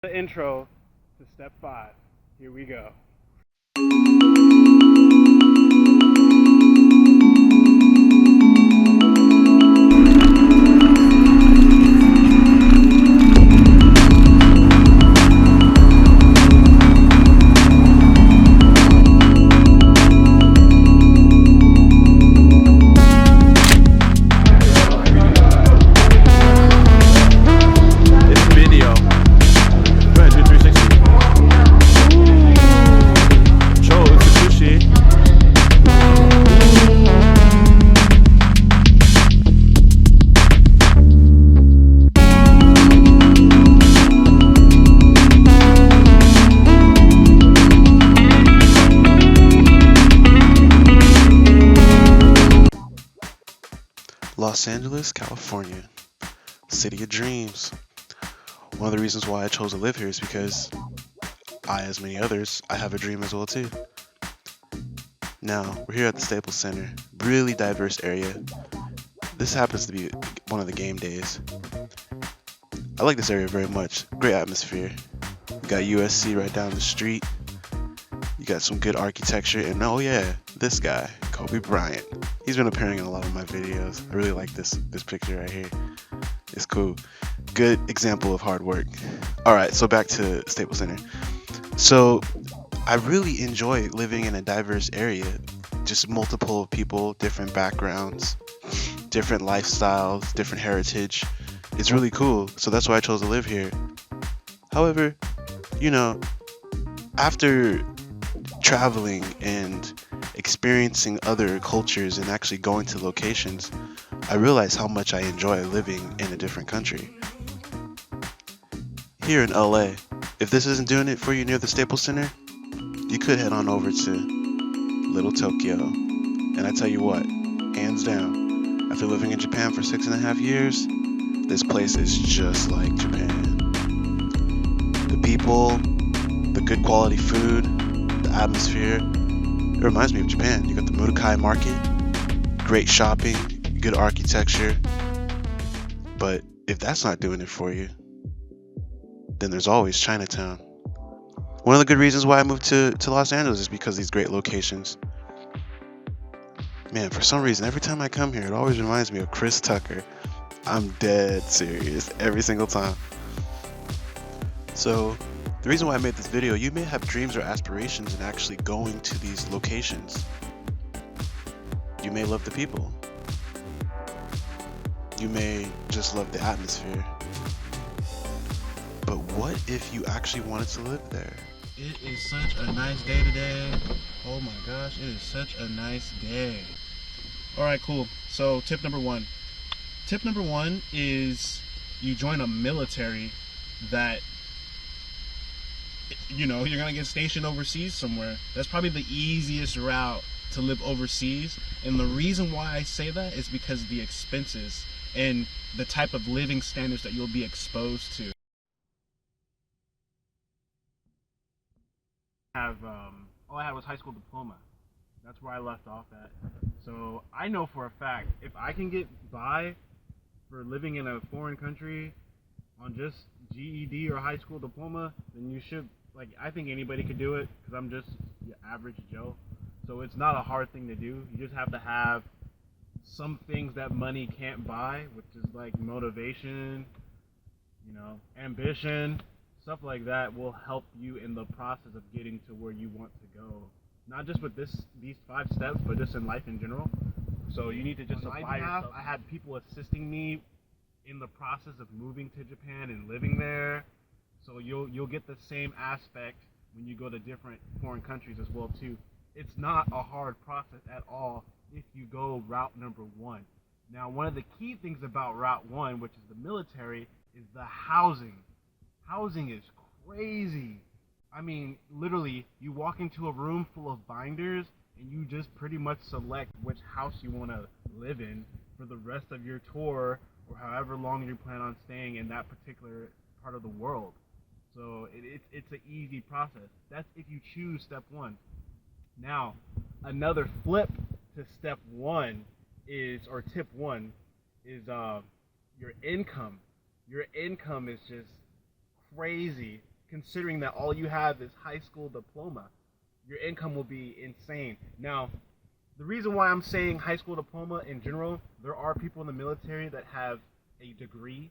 The intro to step 5. Here we go. Los Angeles, California, city of dreams. One of the reasons why I chose to live here is because I, as many others, I have a dream as well too. Now, we're here at the Staples Center, really diverse area. This happens to be one of the game days. I like this area very much, great atmosphere. You got USC right down the street. You got some good architecture, and oh yeah, this guy, Kobe Bryant. He's been appearing in a lot of my videos. I really like this picture right here. It's cool. Good example of hard work. Alright, so back to Staples Center. So I really enjoy living in a diverse area. Just multiple people, different backgrounds, different lifestyles, different heritage. It's really cool. So that's why I chose to live here. However, after traveling and experiencing other cultures and actually going to locations, I realized how much I enjoy living in a different country. Here in LA, if this isn't doing it for you near the Staples Center, you could head on over to Little Tokyo. And I tell you what, hands down, after living in Japan for 6.5 years, this place is just like Japan. The people, the good quality food, the atmosphere, it reminds me of Japan. You got the Murokai Market, great shopping, good architecture. But if that's not doing it for you, then there's always Chinatown. One of the good reasons why I moved to Los Angeles is because of these great locations. Man, for some reason, every time I come here, it always reminds me of Chris Tucker. I'm dead serious every single time. So, the reason why I made this video, you may have dreams or aspirations in actually going to these locations. You may love the people. You may just love the atmosphere. But what if you actually wanted to live there? It is such a nice day today. Oh my gosh, it is such a nice day. Alright, cool. So tip number one. Tip number one is you join a military that, you're gonna get stationed overseas somewhere. That's probably the easiest route to live overseas. And the reason why I say that is because of the expenses and the type of living standards that you'll be exposed to. All I had was high school diploma. That's where I left off at. So I know for a fact, if I can get by for living in a foreign country on just GED or high school diploma, then you should, I think anybody could do it, because I'm just the average Joe. So it's not a hard thing to do. You just have to have some things that money can't buy, which is like motivation, ambition. Stuff like that will help you in the process of getting to where you want to go. Not just with these 5 steps, but just in life in general. So you need to just apply yourself. I had people assisting me in the process of moving to Japan and living there. So you'll get the same aspect when you go to different foreign countries as well too. It's not a hard process at all if you go route number 1. Now, one of the key things about route 1, which is the military, is the housing. Housing is crazy. I mean, literally, you walk into a room full of binders and you just pretty much select which house you want to live in for the rest of your tour, or however long you plan on staying in that particular part of the world. So it's an easy process. That's if you choose step 1. Now, another flip to step 1 is, or tip 1 is your income. Your income is just crazy considering that all you have is high school diploma. Your income will be insane. Now, the reason why I'm saying high school diploma in general, there are people in the military that have a degree,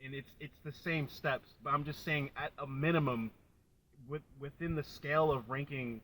and it's the same steps. But I'm just saying, at a minimum, within the scale of ranking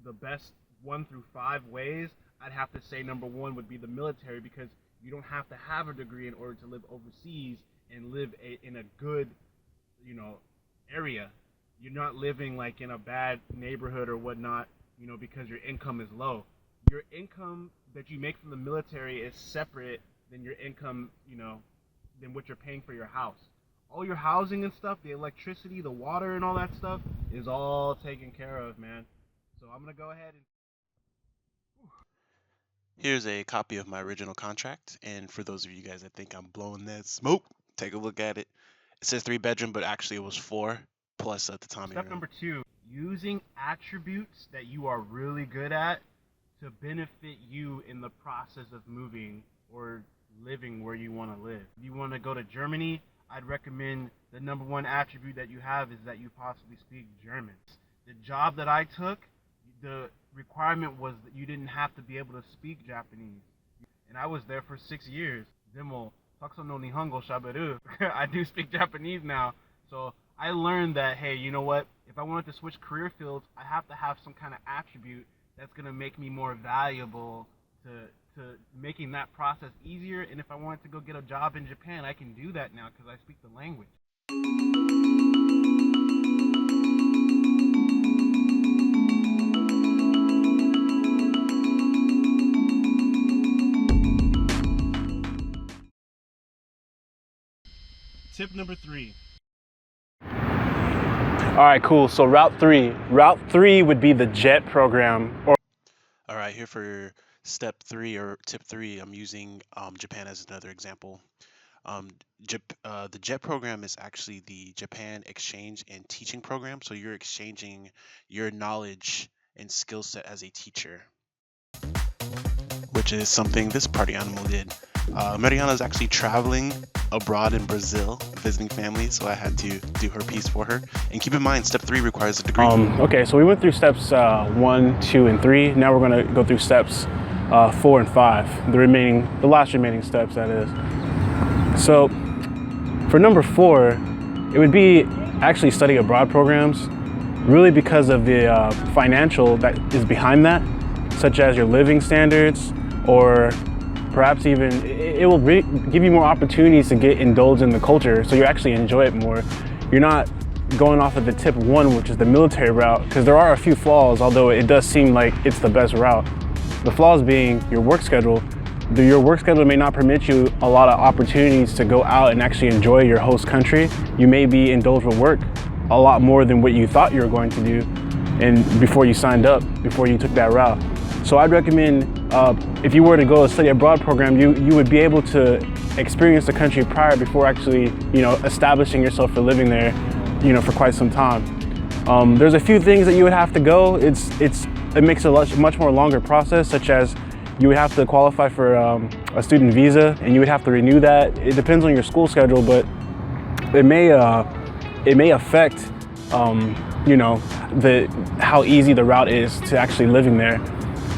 the best 1 through 5 ways, I'd have to say number 1 would be the military, because you don't have to have a degree in order to live overseas and live in a good, area. You're not living like in a bad neighborhood or whatnot, because your income is low. Your income that you make from the military is separate than your income, than what you're paying for your house. All your housing and stuff, the electricity, the water, and all that stuff is all taken care of, man. So I'm gonna go ahead and. Here's a copy of my original contract, and for those of you guys that think I'm blowing that smoke, take a look at it. It says 3-bedroom, but actually it was 4 plus at the time. Step number 2: using attributes that you are really good at to benefit you in the process of moving or living where you want to live. If you want to go to Germany, I'd recommend the number 1 attribute that you have is that you possibly speak German. The job that I took, the requirement was that you didn't have to be able to speak Japanese. And I was there for 6 years. Demo, Takusan no Nihongo shaberu. I do speak Japanese now. So I learned that, hey, you know what? If I wanted to switch career fields, I have to have some kind of attribute that's going to make me more valuable to making that process easier. And if I wanted to go get a job in Japan, I can do that now because I speak the language. Tip number 3. All right, cool. So Route 3 would be the JET program. All right, here for step 3 or tip 3, I'm using Japan as another example. The JET program is actually the Japan Exchange and Teaching Program. So you're exchanging your knowledge and skill set as a teacher, which is something this party animal did. Mariana is actually traveling abroad in Brazil, visiting family, so I had to do her piece for her. And keep in mind, step 3 requires a degree. Okay, so we went through steps 1, 2, and 3. Now we're going to go through steps 4 and 5, the last remaining steps, that is. So for number 4, it would be actually study abroad programs, really because of the financial that is behind that, such as your living standards, or perhaps even it will give you more opportunities to indulge in the culture, so you actually enjoy it more. You're not going off of the tip 1, which is the military route, because there are a few flaws, although it does seem like it's the best route. The flaws being your work schedule. Your work schedule may not permit you a lot of opportunities to go out and actually enjoy your host country. You may be indulged with work a lot more than what you thought you were going to do and before you signed up, before you took that route. So I'd recommend if you were to go a study abroad program, you would be able to experience the country prior before actually, establishing yourself for living there, for quite some time. There's a few things that you would have to go. It makes a much more longer process, such as you would have to qualify for a student visa, and you would have to renew that. It depends on your school schedule, but it may affect how easy the route is to actually living there.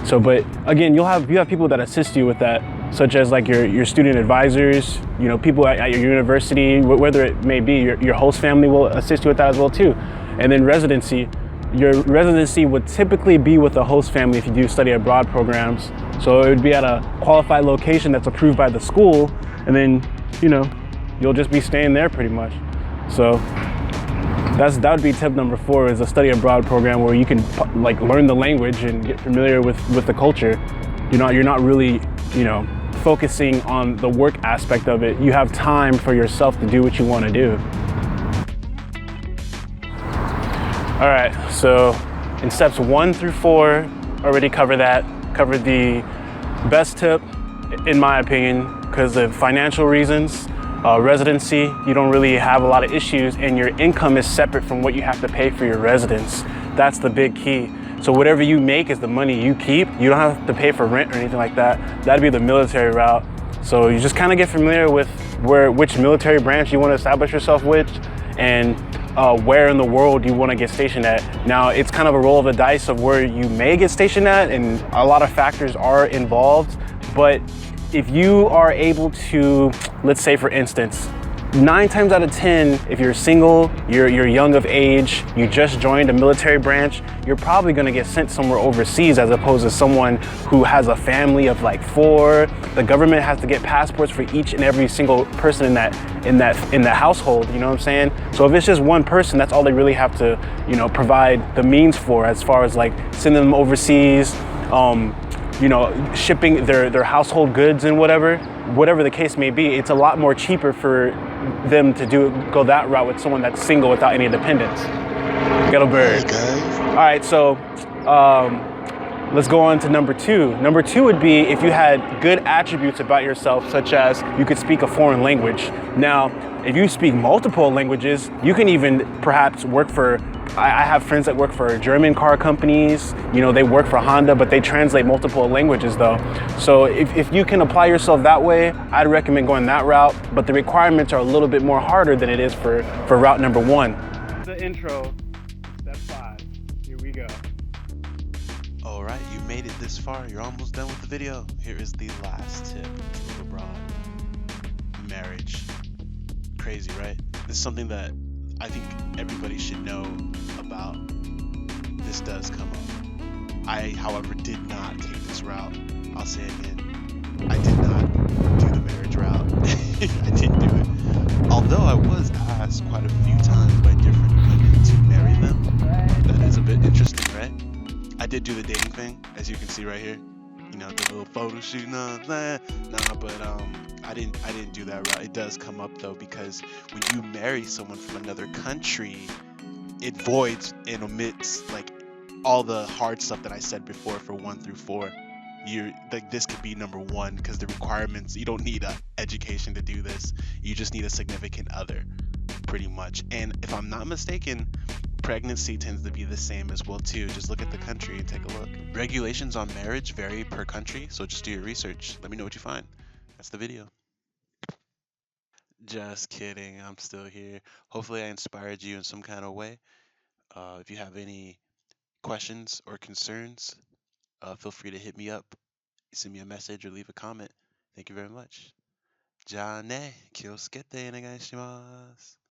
So, but again, you have people that assist you with that, such as like your student advisors, people at your university, whether it may be, your host family will assist you with that as well too. And then residency. Your residency would typically be with a host family if you do study abroad programs. So it would be at a qualified location that's approved by the school, and then, you'll just be staying there pretty much. So that would be tip number 4, is a study abroad program where you can learn the language and get familiar with the culture. You're not really, focusing on the work aspect of it. You have time for yourself to do what you want to do. All right, so in steps 1 through 4, already covered the best tip, in my opinion, because of financial reasons. Residency, you don't really have a lot of issues, and your income is separate from what you have to pay for your residence. That's the big key. So whatever you make is the money you keep. You don't have to pay for rent or anything like that. That'd be the military route. So you just kind of get familiar with which military branch you want to establish yourself with, and where in the world you want to get stationed at. Now, it's kind of a roll of the dice of where you may get stationed at, and a lot of factors are involved. But if you are able to, let's say for instance, 9 times out of 10, if you're single, you're young of age, you just joined a military branch, you're probably gonna get sent somewhere overseas as opposed to someone who has a family of like 4. The government has to get passports for each and every single person in that household, you know what I'm saying? So if it's just one person, that's all they really have to, you know, provide the means for, as far as like sending them overseas, you know, shipping their household goods and whatever the case may be. It's a lot more cheaper for them to go that route with someone that's single without any dependents. Get a bird. All right, so let's go on to number 2. Number 2 would be if you had good attributes about yourself, such as you could speak a foreign language. Now, if you speak multiple languages, you can even perhaps work for, I have friends that work for German car companies, you know, they work for Honda, but they translate multiple languages though. So if you can apply yourself that way, I'd recommend going that route, but the requirements are a little bit more harder than it is for route number 1. The intro, step 5, here we go. All right, you made it this far. You're almost done with the video. Here is the last tip for abroad. Marriage. Crazy, right? This is something that I think everybody should know about. This does come up. I, however, did not take this route. I'll say again, I did not do the marriage route. I didn't do it. Although I was asked quite a few times by different women to marry them. That is a bit interesting, right? I did do the dating thing, as you can see right here. You know, the little photo shoot, but I didn't do that route. It does come up though, because when you marry someone from another country, it voids and omits like all the hard stuff that I said before for 1 through 4. You're like, this could be number 1 because the requirements, you don't need an education to do this. You just need a significant other, pretty much. And if I'm not mistaken, pregnancy tends to be the same as well too. Just look at the country and take a look. Regulations on marriage vary per country, so just do your research. Let me know what you find. That's the video. Just kidding, I'm still here. Hopefully I inspired you in some kind of way. If you have any questions or concerns, feel free to hit me up, send me a message, or leave a comment. Thank you very much. じゃあね、気をつけてお願いします。